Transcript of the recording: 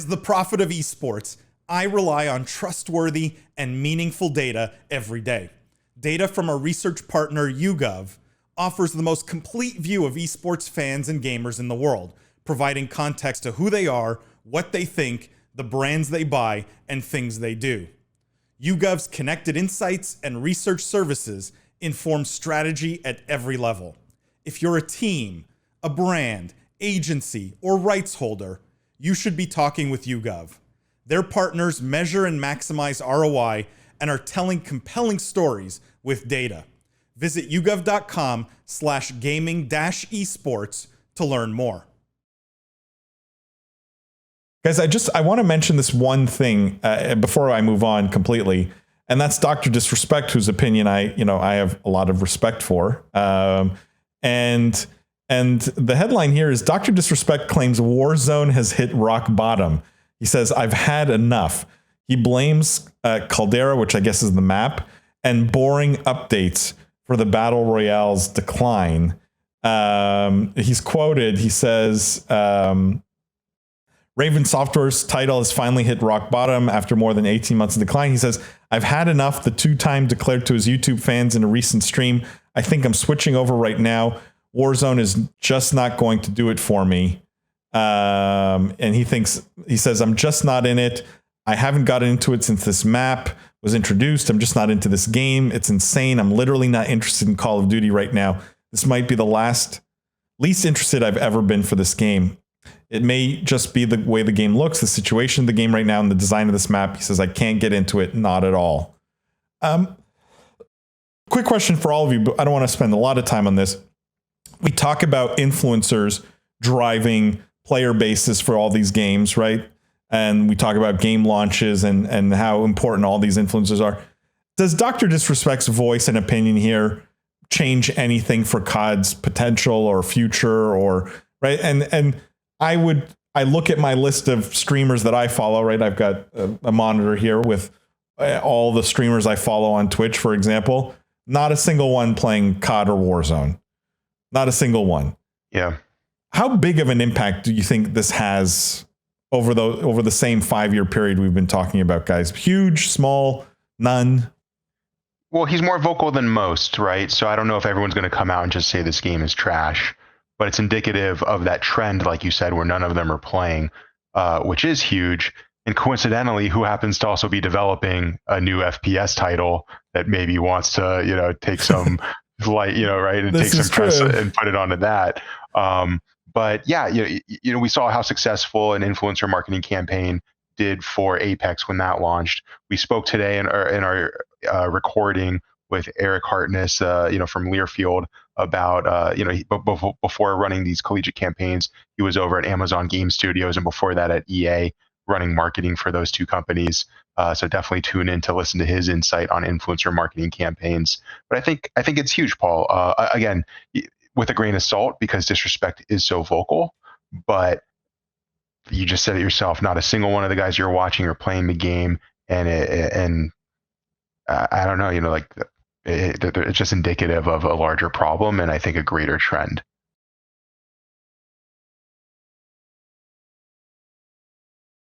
As the prophet of esports, I rely on trustworthy and meaningful data every day. Data from our research partner YouGov offers the most complete view of esports fans and gamers in the world, providing context to who they are, what they think, the brands they buy, and things they do. YouGov's connected insights and research services inform strategy at every level. If you're a team, a brand, agency, or rights holder, you should be talking with YouGov. Their partners measure and maximize ROI and are telling compelling stories with data. Visit yougov.com/gaming-esports to learn more. Guys, I want to mention this one thing before I move on completely, and that's Dr. Disrespect, whose opinion I have a lot of respect for. And the headline here is Dr. Disrespect claims Warzone has hit rock bottom. He says, "I've had enough." He blames Caldera, which I guess is the map, and boring updates for the Battle Royale's decline. He's quoted, he says, Raven Software's title has finally hit rock bottom after more than 18 months of decline. He says, "I've had enough," the two-time declared to his YouTube fans in a recent stream. "I think I'm switching over right now. Warzone is just not going to do it for me." And he says, "I'm just not in it. I haven't gotten into it since this map was introduced. I'm just not into this game. It's insane. I'm literally not interested in Call of Duty right now. This might be the least interested I've ever been for this game. It may just be the way the game looks, the situation of the game right now, and the design of this map." He says, "I can't get into it, not at all." Quick question for all of you, but I don't want to spend a lot of time on this. We talk about influencers driving player bases for all these games, right? And we talk about game launches and how important all these influencers are. Does Dr. Disrespect's voice and opinion here change anything for COD's potential or future, or right? And I look at my list of streamers that I follow, right? I've got a monitor here with all the streamers I follow on Twitch, for example. Not a single one playing COD or Warzone. Not a single one. Yeah. How big of an impact do you think this has over the same 5-year period we've been talking about, guys? Huge, small, none? Well, he's more vocal than most, right? So I don't know if everyone's going to come out and just say this game is trash, but it's indicative of that trend, like you said, where none of them are playing, which is huge. And coincidentally, who happens to also be developing a new FPS title that maybe wants to, take some light, right, and take some press and put it onto that. But yeah, we saw how successful an influencer marketing campaign did for Apex when that launched. We spoke today in our recording with Eric Hartness, from Learfield about, before running these collegiate campaigns, he was over at Amazon Game Studios, and before that at EA, running marketing for those two companies. So definitely tune in to listen to his insight on influencer marketing campaigns. But I think it's huge, Paul. Again, with a grain of salt, because Disrespect is so vocal, but you just said it yourself, not a single one of the guys you're watching are playing the game. And I don't know, it's just indicative of a larger problem, and I think a greater trend.